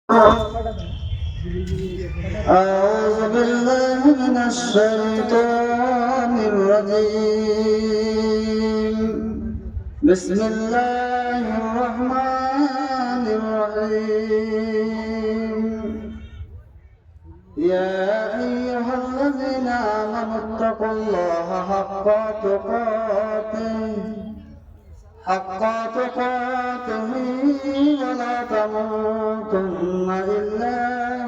أعوذ بالله من الشيطان الرجيم. بسم الله الرحمن الرحيم. يا أيها الذين آمنوا اتقوا الله حق تقاته ولا تموتن إلا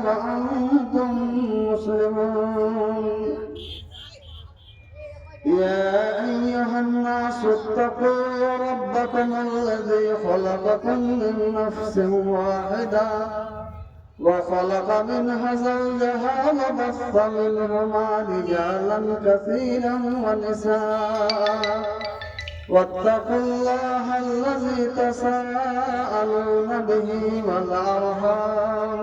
وأنتم مسلمون. يا أيها الناس اتقوا ربكم الذي خلقكم من نفس واحدة وخلق منها زوجها وبث منهما رجالا كثيرا ونساء واتقوا الله الذي تساءلون به والأرحام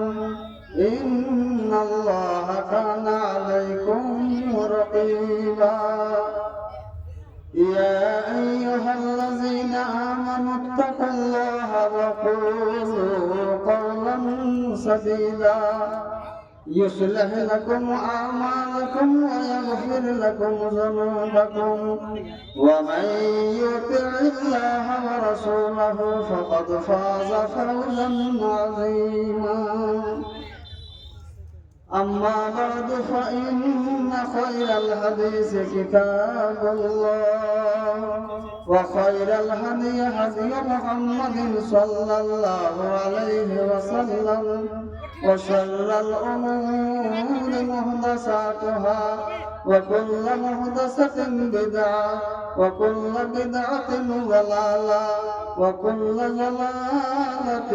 إن الله كان عليكم رقيبا. يا أيها الذين آمنوا اتقوا الله وقولوا قولا سديدا يصلح لكم أعمالكم ويغفر لكم ذنوبكم ومن يطع الله ورسوله فقد فاز فوزا عظيما. أما بعد فإن خير الحديث كتاب الله وخير الهدي هدي محمد صلى الله عليه وسلم وشر الأمور محدثاتها وكل محدثة بدعة وكل بدعة ضلالة وكل ضلالة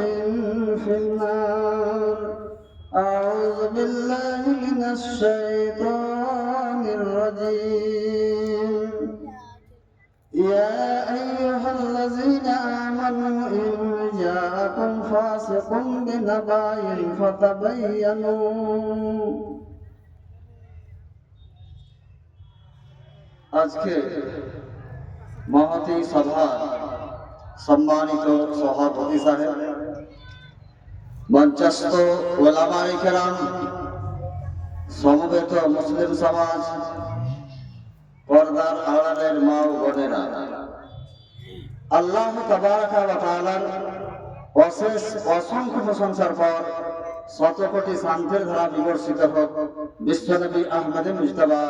في النار. أعوذ بالله من الشيطان الرجيم. يا أيها الذين آمنوا إن جاءكم فاسق بنبأ فتبينوا. আজকে মহতী সভার সম্মানিত সভাপতি সাহেব, মঞ্চস্থ ওলামায়ে কেরাম, সমবেত মুসলিম সমাজ, পর্দার আড়ালের মা ও বোনেরা, আল্লাহ তাবারাকা ওয়া তাআলার অশেষ অসংখ্য প্রশংসার পর শত কোটি শান্তির ধারা বিবর্ষিত হোক বিশ্বনবী আহমদ মুজতবা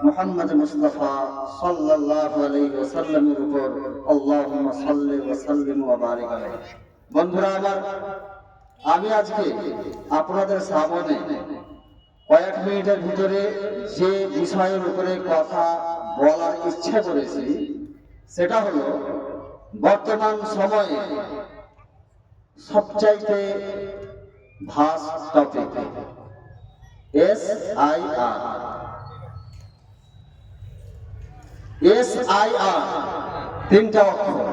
মুহাম্মদ মুস্তাফা সাল্লাল্লাহু আলাইহি ওয়াসাল্লামের উপর। আল্লাহুম্মা সাল্লি ওয়া সাল্লিম ওয়া বারিক আলাইহি। বন্ধুরা আমার, আমি আজকে আপনাদের সামনে কয়েক মিনিটের ভিতরে যে বিষয়ের উপরে কথা বলার ইচ্ছা করেছি সেটা হলো বর্তমান সময়ে সবচাইতে ভাস্ট টপিক SIR। তিনটা অক্ষর,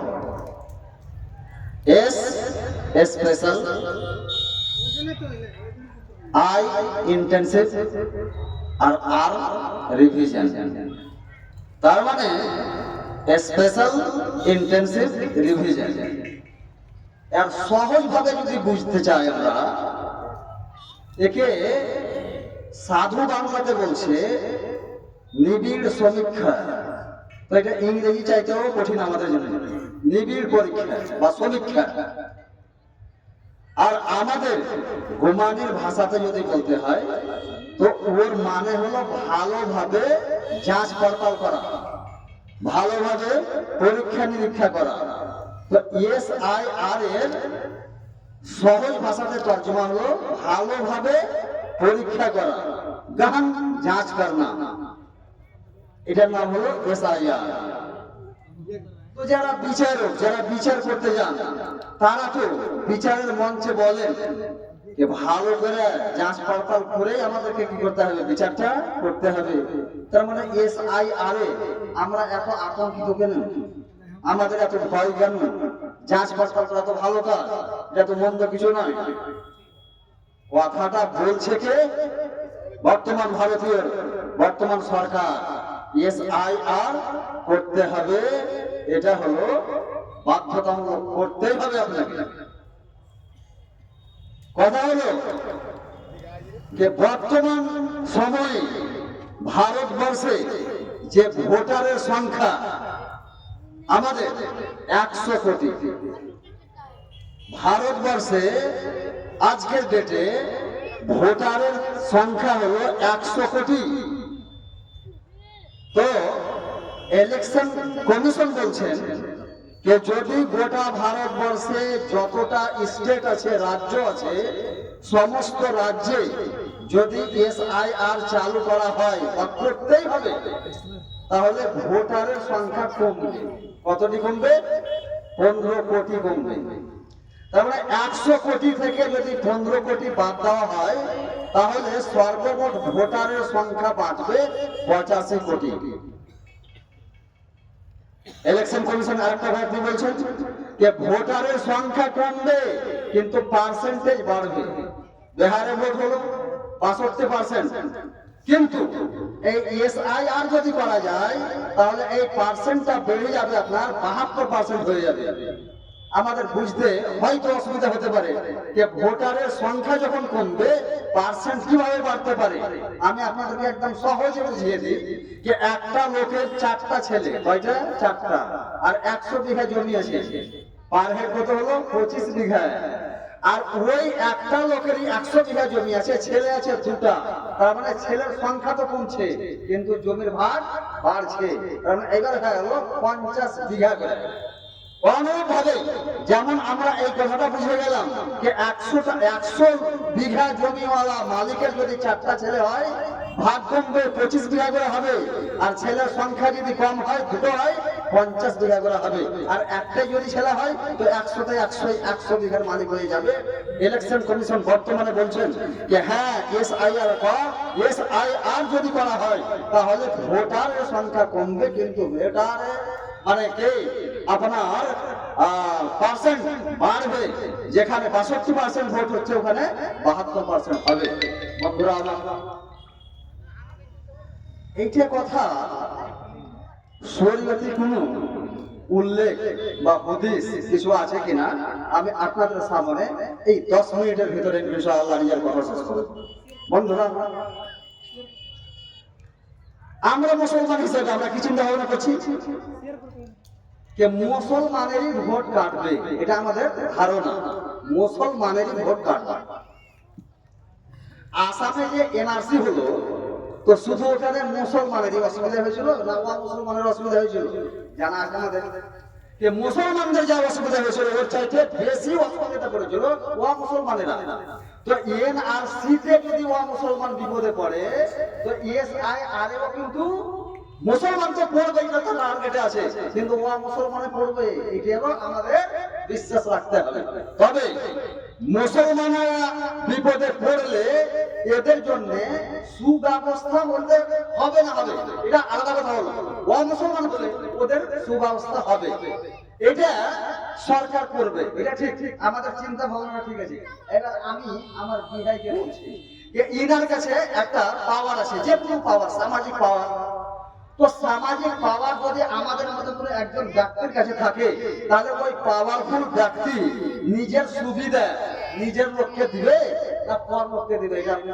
S স্পেশাল, I ইন্টেনসিভ আর R রিভিশন। তার মানে স্পেশাল, ইন্টেনসিভ, রিভিশন। এর সহজ ভাবে যদি বুঝতে চাই আমরা, একে সাধু বাংলাতে বলছে নিবিড় সমীক্ষা। তো এটা ইংরেজি চাইতেও কঠিন আমাদের জন্য, নিবিড় পরীক্ষা বা সমীক্ষা। আর আমাদের গোমানির ভাষাতে যদি বলতে হয় তো ওর মানে হলো ভালোভাবে যাচ পড়তাল করা, ভালোভাবে পরীক্ষা নিরীক্ষা করা। তো SIR এর সহজ ভাষাতে তর্জমা হলো ভালোভাবে পরীক্ষা করা, গহন যাচ করনা। এটার নাম হলো SIR। তো যারা বিচারক, যারা বিচার করতে যান, তারা তো বিচারের মঞ্চে বলেন যে ভালো করে যাচ পড়তাল করে আমাদেরকে কি করতে হবে, বিচারটা করতে হবে। তার মানে SIR এ আমরা এত আতঙ্কিত কেন, আমাদের এত ভয় কেন? যাচ পড়তাল করা তো ভালো কাজ, এটা তো মন্দ কিছু নয়। কথাটা বলছে কে? বর্তমান ভারতীয় বর্তমান সরকার। SIR করতে হবে, এটা হলো বাধ্যতামূলক, করতেই হবে আপনাকে। কথা হলো যে বর্তমান সময়ে ভারতবর্ষে যে ভোটারের সংখ্যা আমাদের 100 কোটি। ভারতবর্ষে আজকের ডেটে ভোটারের সংখ্যা হলো 100 কোটি। তো ইলেকশন কমিশন বলছেন যে যদি গোটা ভারতবর্ষে যতটা স্টেট আছে, রাজ্য আছে, সমস্ত রাজ্যে যদি SIR চালু করা হয় বা করতেই হবে, তাহলে ভোটারের সংখ্যা কমবে। কতটি কমবে? 15 কোটি কমবে। তার মানে 100 কোটি থেকে যদি 15 কোটি বাদ দেওয়া হয়, তাহলে সর্বমোট ভোটারের সংখ্যা বাড়বে 85 কোটি। ইলেকশন কমিশন আরেকটা কথা বলছেন যে ভোটারের সংখ্যা কমবে কিন্তু পার্সেন্টেজ বাড়বে। বিহারে ভোট হলো 65%, কিন্তু এই SIR যদি করা যায় তাহলে এই পার্সেন্টটা বেড়ে যাবে, আপনার 72% হয়ে যাবে। আমাদের বুঝতে হয়তো অসুবিধা হতে পারে যে ভোটারের সংখ্যা যখন কমবে পার্সেন্ট কিভাবে বাড়তে পারে। আমি আপনাদেরকে একদম সহজে বুঝিয়ে দিই যে একটা লোকের 4টা ছেলে, কয়টা? 4টা, আর 100 বিঘা জমি আছে, পার হেড কত হলো? 25 বিঘা। আর ওই একটা লোকেরই 100 বিঘা জমি আছে, ছেলে আছে 2টা। তার মানে ছেলের সংখ্যা তো কমছে কিন্তু জমির ভাগ বাড়ছে। কারণ এবার হয়ে গেল 50 বিঘা করে। অনুরূপভাবে যেমন আমরা এই কথাটা বুঝে গেলাম যে 100 বিঘা জমিওয়ালা মালিকের যদি 4টা ছেলে হয়, ভাগ কমবে 25 বিঘা করে হবে। আর ছেলের সংখ্যা যদি কম হয়, 2টো হয়, 50 বিঘা করে হবে। আর একটাই যদি ছেলে হয় তো 100তে 100 বিঘার মালিক হয়ে যাবে। ইলেকশন কমিশন বর্তমানে বলছেন যে হ্যাঁ, SIR যদি করা হয় তাহলে ভোটারের সংখ্যা কমবে কিন্তু ভোটারের মানে কে আপনার পার্সেন্ট বাড়বে। যেখানে 62% ভোট হচ্ছে ওখানে 72% হবে। বন্ধুরা, এইটা কথা শরীয়তে কোনো উল্লেখ বা হাদিস কিছু আছে কিনা আমি আপনাদের সামনে এই 10 মিনিটের ভিতরে ইনশাআল্লাহ নিজের কথা শেষ করব। বন্ধুরা, আমরা মুসলমান হিসেবে আমরা কি চিন্তা ভাবনা করছি যে মুসলমানেরই ভোট কাটবে, এটা আমাদের ধারণা। মুসলমানেরই ভোট কাটবে। আসামে যে NRC হলো, তো শুধু ওখানে মুসলমানেরই অসুবিধা হয়েছিল না মুসলমানের অসুবিধা হয়েছিল? জানা আছে আমাদের যে মুসলমানদের যা অসুবিধা হয়েছিল ওর চাইতে বেশি অসুবিধা করেছিল মুসলমানেরা। তো NRC তে যদি মুসলমান বিপদে পড়ে তো SIR এও কিন্তু মুসলমান তো পড়বে, এটা তো টার্গেটে আছে, কিন্তু মুসলমানে পড়বে, এটাও আমাদের বিশ্বাস রাখতে হবে। তবে মুসলমানরা বিপদে পড়লে এদের জন্য সুব্যবস্থা বলতে হবে না হবে, এটা আলাদা কথা হলো। মুসলমান হলে ওদের সুব্যবস্থা হবে, এটা সরকার করবে, এটা ঠিক। আমাদের চিন্তা ভাবনা ঠিক আছে। এবার আমি আমার ভাইকে বলছি যে ইনার কাছে একটা পাওয়ার আছে, যে কোনো পাওয়ার, সামাজিক পাওয়ার। তো সামাজিক পাওয়ার যদি আমাদের মতো করে একজন ব্যক্তির কাছে থাকে তাহলে ওই পাওয়ারফুল ব্যক্তি নিজের সুবিধা নিজের লোককে দিবে না পর লোককে দিবে? এটা আপনি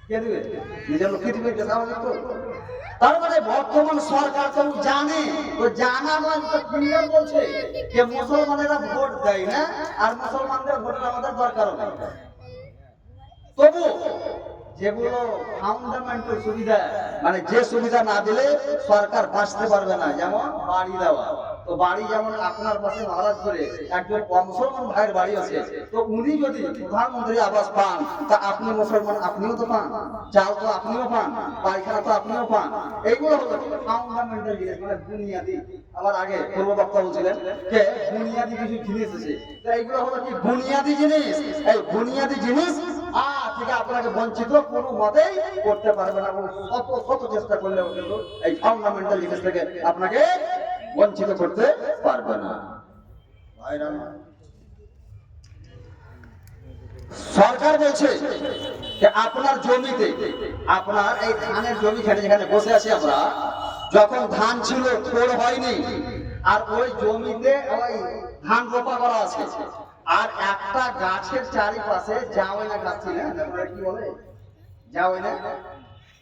কে দিবে? নিজের লোককে দিবে, এটা স্বাভাবিক তো। তার মানে বর্তমান সরকার তো জানে, তো জানা নয় তো ক্লিয়ার বলছে যে মুসলমানেরা ভোট দেয় না আর মুসলমানদের ভোটের আমাদের দরকার নেই। তবু যেগুলো ফাউন্ডামেন্টাল সুবিধা, মানে যে সুবিধা না দিলে সরকার বাঁচতে পারবে না, যেমন বাড়ি দেওয়া। তো বাড়ি যেমন আপনার পাশে মহারাজপুরে একজন মুসলমান ভাইয়ের বাড়ি আছে, তো উনি যদি প্রধানমন্ত্রী আবাস পান তা আপনি মুসলমান, আপনিও তো পান, চাল তো আপনিও পান, পায়খানা তো আপনিও পান। এইগুলো হলো ফাউন্ডামেন্টাল জিনিস, মানে বুনিয়াদি। আমার আগে পূর্ব বক্তা বলছিলেন যে বুনিয়াদি কিছু জিনিস আছে, তো এইগুলো হলো কি বুনিয়াদি জিনিস। এই বুনিয়াদি জিনিস থেকে আপনাকে বঞ্চিত কোনো মতেই করতে পারবে না। শত চেষ্টা করলেও কিন্তু এই ফাউন্ডামেন্টাল জিনিস থেকে আপনাকে বঞ্চিত করতে পারবে না। সরকার বলছে যে আপনার জমিতে, আপনার এই ধানের জমি যেখানে বসে আছি আমরা, যখন ধান ছিল থোড় হয়নি আর ওই জমিতে ওই ধান রোপা করা আছে, আর একটা গাছের চারিপাশে যাওয়া না গাছ ছিল, কি বলে যাওয়া না,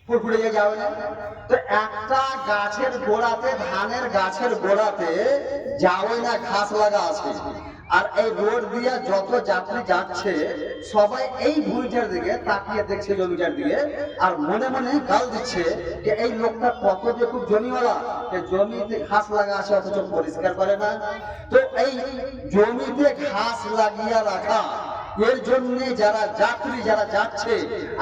ফুরফুরে যাওয়া না, তো একটা গাছের গোড়াতে, ধানের গাছের গোড়াতে যাওয়া না ঘাস লাগা আছে। আর এই রোড দিয়ে যত যাত্রী যাচ্ছে সবাই এই ভূমিটার দিকে তাকিয়ে দেখছে, জমিটার দিকে, আর মনে মনে গাল দিচ্ছে যে এই লোকটা কত যে খুব জমিওয়ালা, জমিতে ঘাস লাগা আছে অথচ পরিষ্কার করে না। তো এই জমিতে ঘাস লাগিয়ে রাখা, এর জন্য যারা যাত্রী যারা যাচ্ছে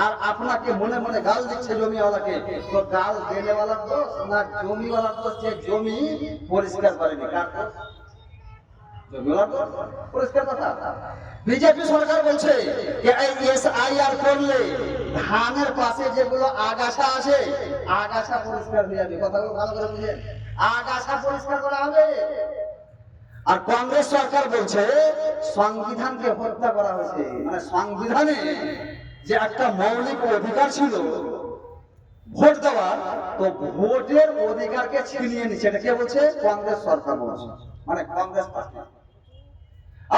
আর আপনাকে মনে মনে গাল দিচ্ছে জমিওয়ালাকে, তো গাল দেনেওয়ালার দোষ না জমিওয়ালার দোষ যে জমি পরিষ্কার করেনি? কার দোষ? পরিষ্কার কথা। বিজেপি সরকার বলছে এসআইআর করলে ধানের পাশে যেগুলো আগাছা আছে আগাছা পরিষ্কার হয়ে যাবে। কথাগুলো ভালো করে বুঝেন, আগাছা পরিষ্কার করা হবে। আর কংগ্রেস সরকার বলছে সংবিধানকে হত্যা করা হয়েছে, মানে সংবিধানে যে একটা মৌলিক অধিকার ছিল ভোট দেওয়ার, তো ভোটের অধিকারকে ছিনিয়ে নিচ্ছে। এটা কে বলছে? কংগ্রেস সরকার বলছে, মানে কংগ্রেস পার্টি।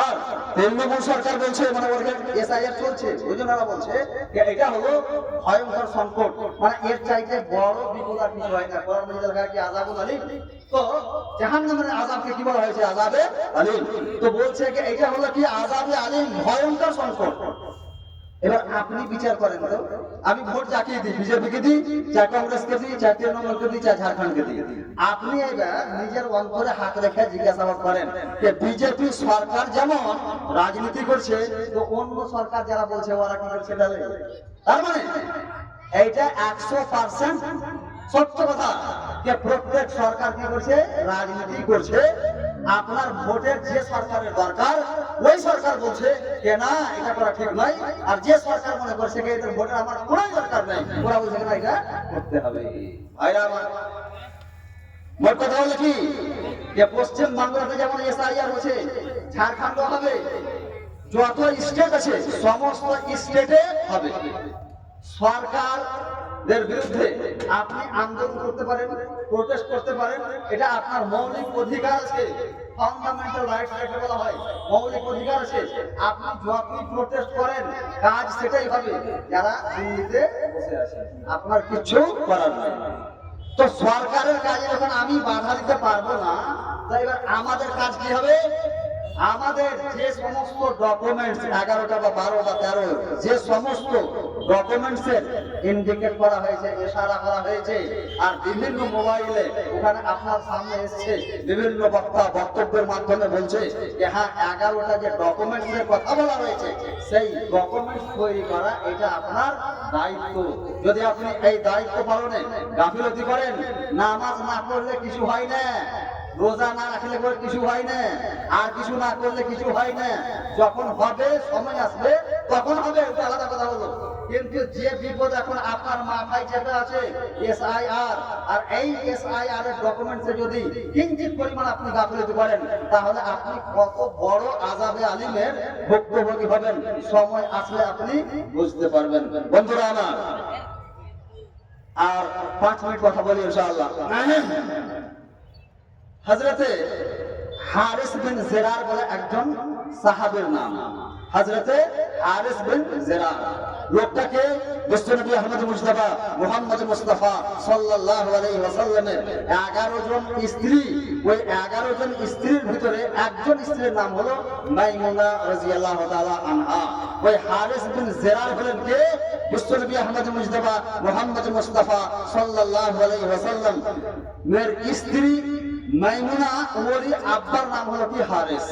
আর তৃণমূল সরকার বলছে, মানে এসআইআর চলছে, ওই জন্য বলছে এটা হলো ভয়ঙ্কর সংকট, মানে এর চাইতে বড় বিপদ আর কিছু হয় না। কোরআন মাজিদের গায়ে কি আযাবুল আলীম, তো জাহান্নামের আযাবকে কি বলা হয়েছে? আযাবে আলীম। তো বলছে কি এটা হলো কি আযাবে আলীম, ভয়ঙ্কর সংকট। এবার আপনি বিচার করেন তো, আমি ভোট যাকে দিই, বিজেপিকে দিই, চাই কংগ্রেসকে দিই, চাই তৃণমূলকে দিই, চাই ঝাড়খণ্ডকে দিই, আপনি এবার নিজের অন্তরে হাত রেখে জিজ্ঞাসাবাদ করেন যে বিজেপি সরকার যেমন রাজনীতি করছে, তো অন্য সরকার যারা বলছে ওরা কি করছে? তার মানে এইটা 100% সত্য কথা যে প্রত্যেক সরকার কি করছে? রাজনীতি করছে। আপনার ভোটের যে সরকারের দরকার ওই সরকার বলছে যে না এটা করা ঠিক নয়, আর যে সরকার মনে করছে যে এদের ভোটের আমার কোনো দরকার নেই, ওরা বলছে না এটা করতে হবে। ভাইরা আমার, মোট কথা হলো কি যে পশ্চিম বাংলাতে যেমন এসআইআর হচ্ছে, ঝাড়খণ্ড হবে, যত স্টেট আছে সমস্ত স্টেটে হবে। সরকারদের বিরুদ্ধে আপনি আন্দোলন করতে পারেন, প্রোটেস্ট করতে পারেন, এটা আপনার মৌলিক অধিকার আছে। ফান্ডামেন্টাল রাইটস যেটা বলা হয়, মৌলিক অধিকার আছে। আপনি যতই প্রোটেস্ট করেন কাজ সেটাই হবে। যারা দিল্লিতে বসে আছে আপনার কিছু করার নাই। তো সরকারের কাজে যখন আমি বাধা দিতে পারবো না, তাই এবার আমাদের কাজ কি হবে? আমাদের যে সমস্ত ডকুমেন্টস 11টা বা 12 বা 13 যে সমস্ত ডকুমেন্টসের ইন্ডিকেট করা হয়েছে, ইশারা করা হয়েছে, আর বিভিন্ন মোবাইলে ওখানে আপনার সামনে এসছে, বিভিন্ন বক্তা বক্তব্যের মাধ্যমে বলছে যে হ্যাঁ 11টা যে ডকুমেন্টসের কথা বলা হয়েছে সেই ডকুমেন্টস তৈরি করা এটা আপনার দায়িত্ব। যদি আপনি এই দায়িত্ব পালনে গাফিলতি করেন, নামাজ না পড়লে কিছু হয় না, রোজা না রাখলে কিছু হয় না, আর কিছু না করলে কিছু হয় না, যখন হবে সময় আসবে তখন হবে, ওটা আলাদা কথা হলো। কিন্তু যে বিপদ এখন আপনার মাথায় চেপে আছে এসআইআর, আর এই এসআইআর এর ডকুমেন্টসে যদি কিঞ্চিত পরিমাণ আপনি গাফিলতি করেন, তাহলে আপনি কত বড় আযাবে আলীমের ভুক্তভোগী হবেন সময় আসলে আপনি বুঝতে পারবেন। বন্ধুরা আমার, আর 5 মিনিট কথা বলি ইনশাআল্লাহ। হযরতে হারিস বিন জিরার বলে একজন সাহাবীর নাম, হযরতে হারিস বিন জিরার। লোকটাকে বিশ্বনবী আহমদ মুস্তাফা মুহাম্মদ মুস্তাফা সাল্লাল্লাহু আলাইহি ওয়াসাল্লামের 11 জন স্ত্রী, ওই 11 জন স্ত্রীর ভিতরে একজন স্ত্রীর নাম হলো মাইমুনা রাদিয়াল্লাহু তাআলা আনহা। ওই হারিস বিন জিরার হলেন কে? বিশ্বনবী আহমদ মুস্তাফা মুহাম্মদ মুস্তাফা সাল্লাল্লাহু আলাইহি ওয়াসাল্লাম এর স্ত্রী মাইমুনা, ওর আব্বার নাম হলো কি হারিস।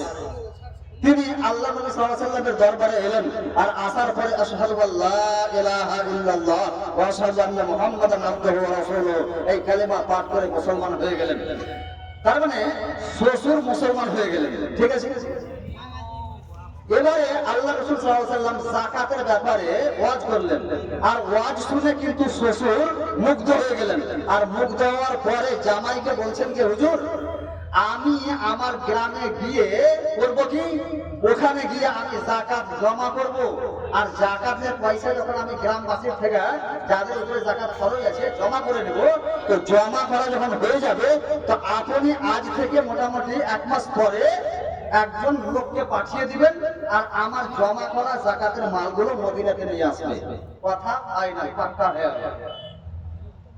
তিনি আল্লাহ নবী সাল্লাল্লাহু আলাইহি ওয়াসাল্লামের দরবারে এলেন, আর আসার পরে আশহাদু আল্লা ইলাহা ইল্লাল্লাহ ওয়া আশহাদু আন্না মুহাম্মাদান আবদুহু ওয়া রাসূলুহু এই কালেমা পাঠ করে মুসলমান হয়ে গেলেন। তার মানে শ্বশুর মুসলমান হয়ে গেলেন, ঠিক আছে। এবারে আল্লাহ রাসূল সাল্লাল্লাহু আলাইহি ওয়াসাল্লাম যাকাতের ব্যাপারে ওয়াজ করলেন, আর ওয়াজ শুনে কিন্তু শ্বশুর মুগ্ধ হয়ে গেলেন। আর মুগ্ধ হওয়ার পরে জামাইকে বলছেন যে হুজুর, আমি আমার গ্রামে গিয়ে করব কি, ওখানে গিয়ে আমি যাকাত জমা করব, আর যাকাতের পয়সা যখন আমি গ্রামবাসীর থেকে যাদের উপরে যাকাত খরচ আছে জমা করে নেব, তো জমা করা যখন হয়ে যাবে, তো আপনি আজ থেকে মোটামুটি 1 মাস পরে একজন লোককে পাঠিয়ে দিবেন, আর আমার জমা করা যাকাতের মালগুলো মদিনাতে নিয়ে আসবে। কথা হয় না, পাক্কা হয়ে গেল।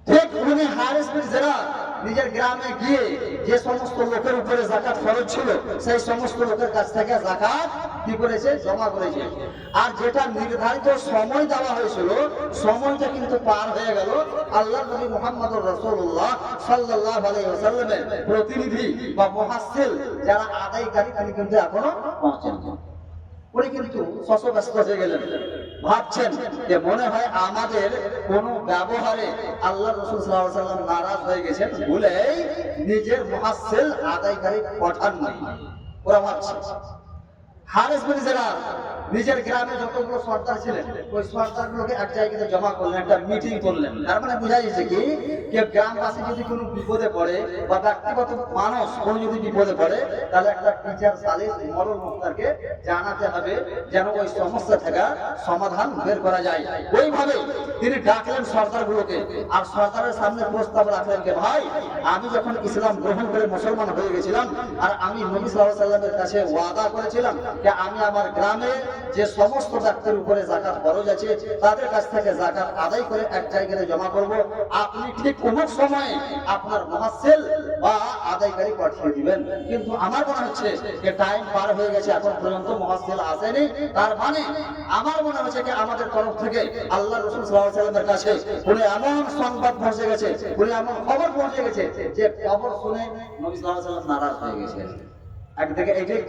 ঠিক উনি হারিস বিন জিরার নিজের গ্রামে গিয়ে যে সমস্ত লোকের উপরে যাকাত ফরজ ছিল সেই সমস্ত লোকের কাছ থেকে যাকাত কি করেছে, জমা করেছে। আর যেটা নির্ধারিত সময় দেওয়া হয়েছিল সময়টা কিন্তু পার হয়ে গেল। আল্লাহর নবী মুহাম্মদুর রাসূলুল্লাহ সাল্লাল্লাহু আলাইহি ওয়াসাল্লামের প্রতিনিধি বা মুহাসসিল যারা আদায়কারী তিনি কিন্তু এখনো পৌঁছেননি। উনি কিন্তু শশব্যস্ত হয়ে গেলেন, ভাবছেন যে মনে হয় আমাদের কোনো ব্যবহারে আল্লাহ রাসূল সাল্লাল্লাহু আলাইহি ওয়াসাল্লাম নারাজ হয়ে গেছেন বলেই নিজের মুহাসসিল আদায়কারী পাঠাননি। ওরা ভাবছে হারিস বিন জিরার নিজের গ্রামে যতগুলো সর্দার ছিলেন ওই সর্দারগুলোকে এক জায়গাতে জমা করলেন, একটা মিটিং করলেন। তার মানে বোঝা যাচ্ছে কি যে গ্রামবাসী যদি কোনো বিপদে পড়ে বা ব্যক্তিগত মানুষ কোনো যদি বিপদে পড়ে তাহলে একটা টিচার সালিস মরল মুখতারকে জানাতে হবে যেন ওই সমস্যা থেকে সমাধান বের করা যায়। ওইভাবে তিনি ডাকলেন সর্দারগুলোকে আর সর্দারের সামনে প্রস্তাব রাখলেন যে ভাই, আমি যখন ইসলাম গ্রহণ করে মুসলমান হয়ে গেছিলাম আর আমি নবী সাল্লাল্লাহু আলাইহি ওয়াসাল্লামের কাছে ওয়াদা করেছিলাম যে আমি আমার গ্রামে যে সমস্ত ব্যক্তির উপরে যাকাত ফরজ আছে তাদের কাছ থেকে যাকাত আদায় করে এক জায়গায় জমা করব। আপনি ঠিক অমুক সময়ে আপনার মুহাসসিল বা আদায়কারী পাঠিয়ে দিবেন। কিন্তু আমার মনে হচ্ছে যে টাইম পার হয়ে গেছে, এখন পর্যন্ত মুহাসসিল আসেনি। তার মানে আমার মনে হচ্ছে যে আমাদের তরফ থেকে আল্লাহ রাসূল সাল্লাল্লাহু আলাইহি ওয়াসাল্লামের কাছে উনি এমন সংবাদ পৌঁছে গেছে, উনি এমন খবর পৌঁছে গেছে যে খবর শুনে নবী সাল্লাল্লাহু আলাইহি ওয়াসাল্লাম নারাজ হয়ে গেছে। একদিকে এইটাই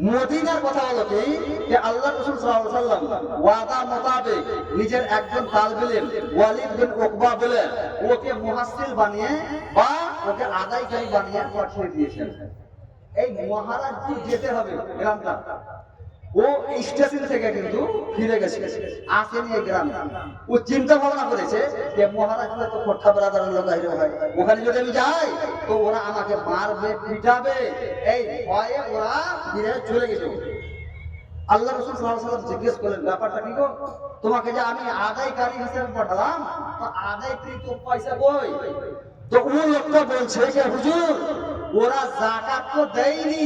মদিনার কথা হলো কি যে আল্লাহ রাসূল সাল্লাল্লাহু আলাইহি ওয়াসাল্লাম ওয়াদা মোতাবেক নিজের একজন তালেব ইলম ওয়ালিদ বিন উকবা বলে ওকে মুহাসসিল বানিয়ে বা ওকে আদায়কারী বানিয়ে পাঠিয়ে দিয়েছেন। এই মহারাজপুর যেতে হবে গ্রামটা, ও স্টেশন থেকে কিন্তু ফিরে গেছে, আসেনি এই গ্রামে। ও চিন্তা ভাবনা করেছে যে মহারাজপুরে তো খোট্টা ব্রাদারের লোক আহির হয়, ওখানে যদি আমি যাই তো ওরা আমাকে মারবে পিটাবে, এই ভয়ে ওরা ফিরে চলে গেছে। আল্লাহ রাসূল সাল্লাল্লাহু আলাইহি ওয়াসাল্লাম জিজ্ঞেস করলেন ব্যাপারটা কি গো, তোমাকে যে আমি আদায়কারী হিসেবে পাঠালাম তো আদায়কৃত পয়সা কই? তো ওই লোকটা বলছে যে হুজুর ওরা যাকাত তো দেয়নি,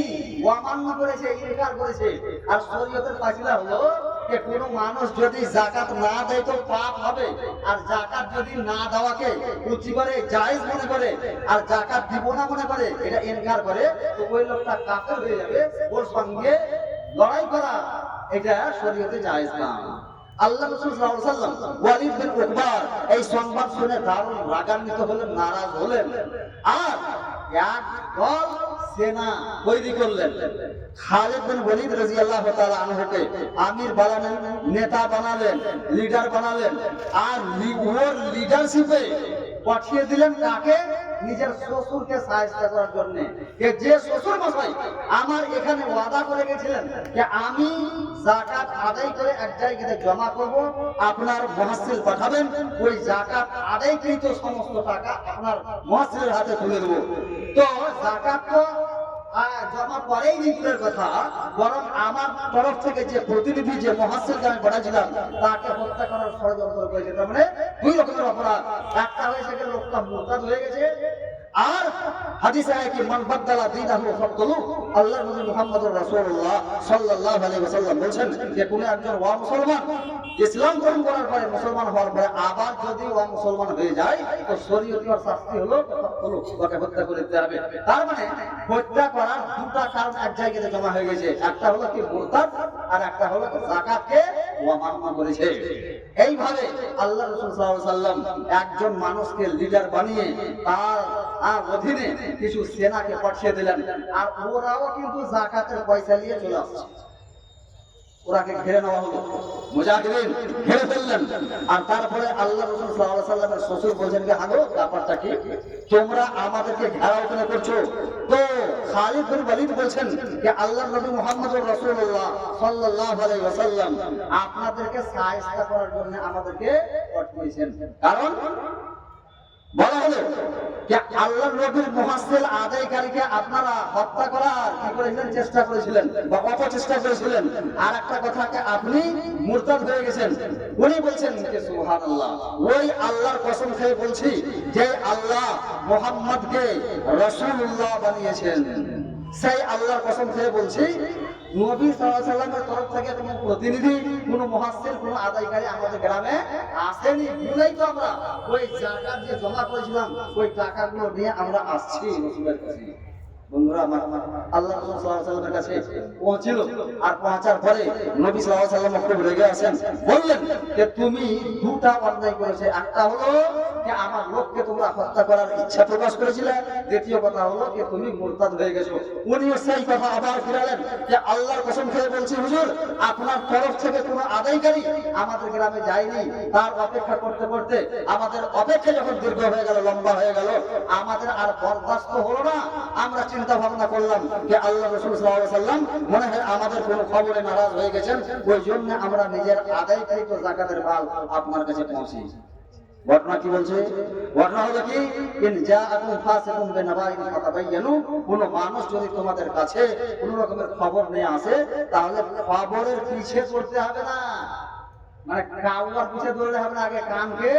অমান্য করেছে, ইনকার করেছে। আর শরীয়তের ফায়সালা হলো যে কোনো মানুষ যদি যাকাত না দেয় তো পাপ হবে, আর যাকাত যদি না দেওয়াকে উচিত করে জায়েজ মনে করে আর যাকাত দিব না মনে করে, এটা ইনকার করে, তো ওই লোকটা কাফের হয়ে যাবে। ওর সঙ্গে লড়াই করা এটা শরীয়তে জায়েজ না। আল্লাহ রাসূল সাল্লাল্লাহু আলাইহি ওয়াসাল্লাম ওয়ালিদ বিন উকবা এই সংবাদ শুনে দারুণ রাগান্বিত হলেন, নারাজ হলেন। আর এক দল সেনা তৈরি করলেন। খালিদ বিন ওয়ালিদ রাদিয়াল্লাহু তাআলা আনহুকে আমির বানালেন, নেতা বানালেন, লিডার বানালেন। আর ওর লিডারশিপে পাঠিয়ে দিলেন কাকে? নিজের শ্বশুরকে সাহায্য করার জন্য। যে শ্বশুর মশাই আমার এখানে ওয়াদা করে গেছিলেন যে আমি যাকাত আদায় করে এক জায়গায় জমা করব, আপনার মুহাসসিল পাঠাবেন, ওই যাকাত আদায়কৃত সমস্ত টাকা আপনার মুহাসসিলের হাতে তুলে দেব। তো যাকাত তো জমা করেই দূরের কথা, বরং আমার তরফ থেকে যে প্রতিনিধি যে মুহাসসিলকে আমি পাঠাচ্ছিলাম তাকে হত্যা করার ষড়যন্ত্র করেছে। তার মানে দুই রকমের অপরাধ, একটা হয়েছে যে লোকটা মুরতাদ হয়ে গেছে, আর হাদিসে আছে কি মান বাদদালা দীনাহু ফাকতুলু। আল্লাহর নবী মুহাম্মদুর রাসূলুল্লাহ সাল্লাল্লাহু আলাইহি ওয়াসাল্লাম বলেন যে কোন একজন ওয়া মুসলমান ইসলাম গ্রহণ করার পরে মুসলমান হওয়ার পরে আবার যদি ওয়া মুসলমান হয়ে যায় তো শরীয়তি আর শাস্তি হলো ফাকতুলু, তাকে হত্যা করে দিতে হবে। তার মানে হত্যা করার দুটো কারণ এক জায়গায় জমা হয়ে গেছে, একটা হলো কি মুরতাদ আর একটা হলো যাকাতকে অমান্য করেছে। এইভাবে আল্লাহ রাসূল সাল্লাল্লাহু আলাইহি ওয়াসাল্লাম একজন মানুষকে লিডার বানিয়ে তার অধীনে কিছু সেনাকে পাঠিয়ে দিলেন। আর ওরাও কিন্তু যাকাতের পয়সা নিয়ে চলে আসছে। ওরাকে ঘিরে নেওয়া হলো, মুজাহিদিন ঘিরে ফেললেন। আর তারপরে আল্লাহ রাসূল সাল্লাল্লাহু আলাইহি ওয়াসাল্লামের শ্বশুর বলছেন যে হাগো ব্যাপারটা কি, তোমরা আমাদেরকে ঘেরাও করে করছো? তো খালিদ বিন ওয়ালিদ বলছেন যে আল্লাহর নবী মুহাম্মদুর রাসূলুল্লাহ সাল্লাল্লাহু আলাইহি ওয়াসাল্লাম আপনাদেরকে সাহায্য করার জন্য আমাদেরকে পাঠিয়েছেন। কারণ বলা হলো যে আল্লাহর নবীর মুহাসসিল আদায়কারীকে আপনারা হত্যা করার কি করেছিলেন, চেষ্টা করেছিলেন বা অপচেষ্টা করেছিলেন। আর একটা কথাকে আপনি মুরতাদ হয়ে গেছেন। উনি বলছেন যে সুবহানাল্লাহ, ওই আল্লাহর কসম খেয়ে বলছি যে আল্লাহ মুহাম্মদকে রাসূলুল্লাহ বানিয়েছেন, সেই আল্লাহর কসম খেয়ে বলছি নবী সাল্লাল্লাহু আলাইহি ওয়াসাল্লামের তরফ থেকে কোনো প্রতিনিধি, কোনো মুহাসসির, কোনো আদায়কারী আমাদের গ্রামে আসেনি বলেই তো আমরা ওই জাকাত যে জমা করেছিলাম ওই টাকাগুলো নিয়ে আমরা আসছি রাসূলের কাছে। বন্ধুরা আমার, আল্লাহ রাসূল সাল্লাল্লাহু আলাইহি ওয়াসাল্লামের কাছে পৌঁছিল, আর পৌঁছার পরে নবী সাল্লাল্লাহু আলাইহি ওয়াসাল্লাম খুব রেগে আছেন, বললেন যে তুমি দুটা অন্যায় করেছে। একটা হলো যে আমার লোককে তোমরা হত্যা করার ইচ্ছা প্রকাশ করেছিলে, দ্বিতীয় কথা হলো যে তুমি মুরতাদ হয়ে গেছো। উনিও সেই কথা আবার ফিরালেন যে আল্লাহর কসম খেয়ে বলছি হুজুর, আপনার তরফ থেকে কোনো আদায়কারী আমাদের গ্রামে যায়নি। তার অপেক্ষা করতে করতে আমাদের অপেক্ষা যখন দীর্ঘ হয়ে গেল, লম্বা হয়ে গেল, আমাদের আর বরদাস্ত হলো না। আমরা চিন্তা ভাবনা করলাম যে আল্লাহ রাসূল সাল্লাল্লাহু আলাইহি ওয়াসাল্লাম মনে হয় আমাদের কোনো খবরে নারাজ হয়ে গেছেন, ওই জন্য আমরা নিজের আদায়কৃত যাকাতের মাল আপনার কাছে পৌঁছি। ঘটনা কি বলছে? ঘটনা হলো কি, ইন জাআকুম ফাসিকুম বিনাবাইন ফাতাবায়ানু, কোন মানুষ যদি তোমাদের কাছে কোন রকমের খবর নিয়ে আসে, তাহলে খবরের পিছে পড়তে হবে না, মানে কাউয়ার পিছে দৌড়লে হবে না, আগে কানকে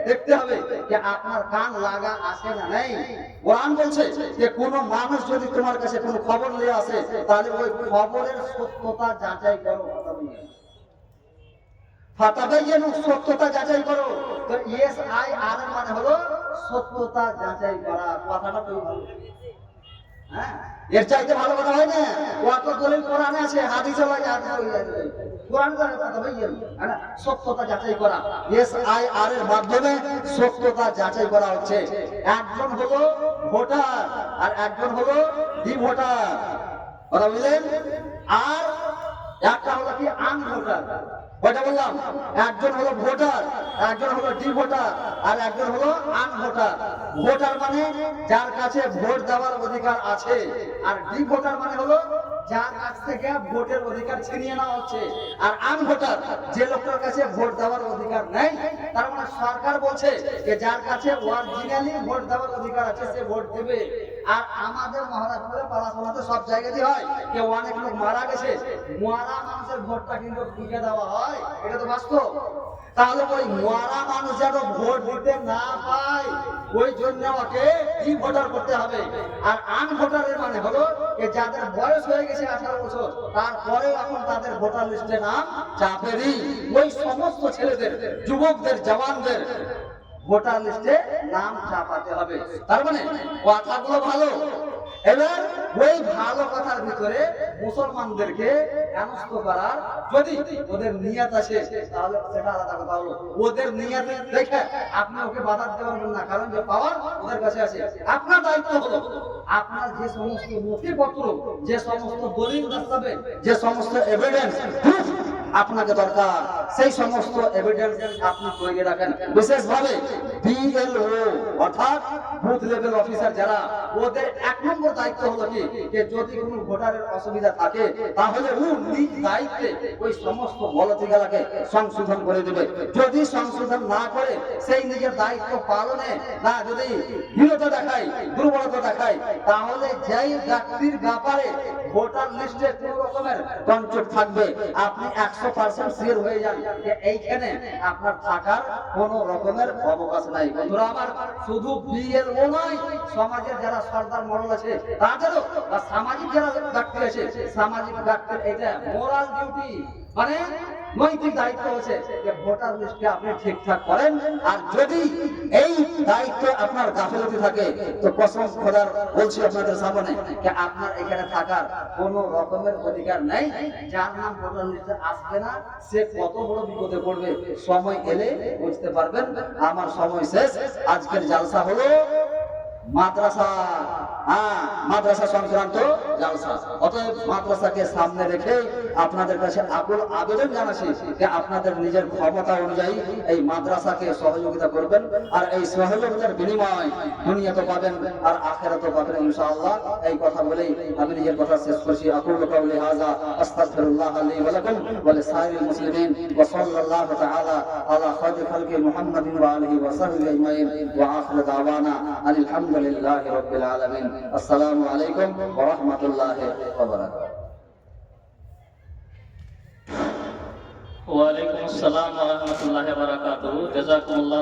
দেখতে হবে যে আপনার কান লাগা আছে না নেই। কোরআন বলছে যে কোন মানুষ যদি তোমার কাছে কোনো খবর নিয়ে আসে, তাহলে ওই খবরের সত্যতা যাচাই করো। ফাতাবায়ানু, সত্যতা যাচাই করো। তো SIR এর মানে হলো সত্যতা যাচাই করা। কথাটা তো ভালো, হ্যাঁ, এর চাইতে ভালো কথা হয় না। কত দলিল কোরআনে আছে, হাদিসে লাগে, হাদিসে হয়ে যাবে। কোরআন বলে ফাতাবায়ানু, হ্যাঁ, সত্যতা যাচাই করা। SIR এর মাধ্যমে সত্যতা যাচাই করা হচ্ছে। একজন হলো ভোটার আর একজন হলো ডি ভোটার, কথা বুঝলেন? আর একটা হলো কি আন ভোটার। কয়টা বললাম? একজন হলো ভোটার, একজন হলো ডি ভোটার, আর একজন হলো আন ভোটার। ভোটার মানে যার কাছে ভোট দেওয়ার অধিকার আছে, আর ডি ভোটার মানে হলো যার কাছ থেকে ভোটের অধিকার ছিনিয়ে নেওয়া হচ্ছে। আর আন ভোটার যে লোকের কাছে ভোট দেওয়ার অধিকার নেই, তার মানে সরকার বলছে যে যার কাছে অরিজিনালি ভোট দেওয়ার অধিকার আছে সে ভোট দেবে। আর আমাদের মহারাজপুরে পালাশোনাতে সব জায়গাতেই হয় যে অনেক লোক মারা গেছে, মারা মানুষের ভোটটা কিন্তু ঢুকে দেওয়া হয়, এটা তো বাস্তব। তাহলে ওই মারা মানুষ যেন ভোট দিতে না পায়, ওই জন্য ওকে ডি ভোটার করতে হবে। আর আন ভোটারের মানে হলো যে যাদের বয়স হয়ে গেছে 18 বছর, তারপরে এখন তাদের ভোটার লিস্টে নাম চাপেরই। ওই সমস্ত ছেলেদের, যুবকদের, জওয়ানদের ভোটার লিস্টে নাম চাপাতে হবে। তার মানে কথাগুলো ভালো। এবার ওই ভালো কথার ভিতরে মুসলমানদেরকে হেনস্থ করার যদি ওদের নিয়ত আসে, তাহলে সেটা আলাদা কথা হলো। ওদের নিয়ত দেখে আপনি ওকে বাধা দিতে পারবেন না, কারণ যে পাওয়ার ওদের কাছে আছে। আপনার দায়িত্ব হলো আপনার যে সমস্ত নথিপত্র, যে সমস্ত দলিল দস্তাবেজ, যে সমস্ত এভিডেন্স আপনাকে দরকার, সেই সমস্ত এভিডেন্স আপনি তৈরি রাখেন। বিশেষভাবে BLO অর্থাৎ বুথ লেভেল অফিসার যারা, ওদের এক নম্বর দায়িত্ব হলো কি, যে যদি কোনো ভোটারের অসুবিধা থাকে তাহলে ও নিজ দায়িত্বে ওই সমস্ত গলতিগুলোকে সংশোধন করে দেবে। যদি সংশোধন না করে, সেই নিজের দায়িত্ব পালনে না যদি হীনতা দেখায়, দুর্বলতা দেখায়, তাহলে যেই ব্যক্তির ব্যাপারে ভোটার লিস্টে কোন রকমের কনফ্লিক্ট থাকবে, আপনি 100% শিওর হয়ে যান যে এইখানে আপনার থাকার কোন রকমের অবকাশ নাই। বন্ধুরা আমার, শুধু BLO নয়, সমাজের যারা সর্দার মডেল আছে তাদেরও, বা সামাজিক যারা ব্যক্তি আছে, সামাজিক ব্যক্তির এটা মোরাল ডিউটি, মানে নৈতিক দায়িত্ব আছে যে ভোটার লিস্টকে আপনি ঠিকঠাক করেন। আর যদি এই দায়িত্ব আপনার গাফিলতি থাকে, তো কসম খোদার বলছি আপনাদের সামনে যে আপনার এখানে থাকার কোন রকমের অধিকার নেই। যার নাম ভোটার লিস্টে আসবে না, সে কত বড় বিপদে পড়বে সময় এলে বুঝতে পারবেন। আমার সময় শেষ। আজকের জালসা হলো মাদ্রাসা, মাদ্রাসা সংক্রান্ত জালসা। অতএব মাদ্রাসাকে সামনে রেখে আপনাদের কাছে আকুল আবেদন জানাচ্ছি যে আপনাদের নিজের ক্ষমতা অনুযায়ী এই মাদ্রাসাকে সহযোগিতা করবেন। আর এই সহযোগিতার বিনিময় দুনিয়াতে পাবেন আর আখিরাতেও পাবেন ইনশাআল্লাহ। এই কথা বলেই আমি নিজের কথা শেষ করছি। আকুলু কাউলি হাযা আস্তাগফিরুল্লাহ লি ওয়া লাকুম ওয়া লিসাইরিল মুসলিমিন ওয়া সাল্লাল্লাহু তাআলা আলা খায়রি খালকি মুহাম্মাদিন ওয়া আলিহি ওয়া সাহবিহি আজমাইন ওয়া আখিরু দাওয়ানা আলহামদুলিল্লাহি রাব্বিল আলামিন। আসসালামু আলাইকুম ওয়া রাহমাতুল্লাহি ওয়া বারাকাতুহু। ওয়া আলাইকুম আসসালাম ওয়া রাহমাতুল্লাহি ওয়া বারাকাতুহু। জাযাকুমুল্লাহ।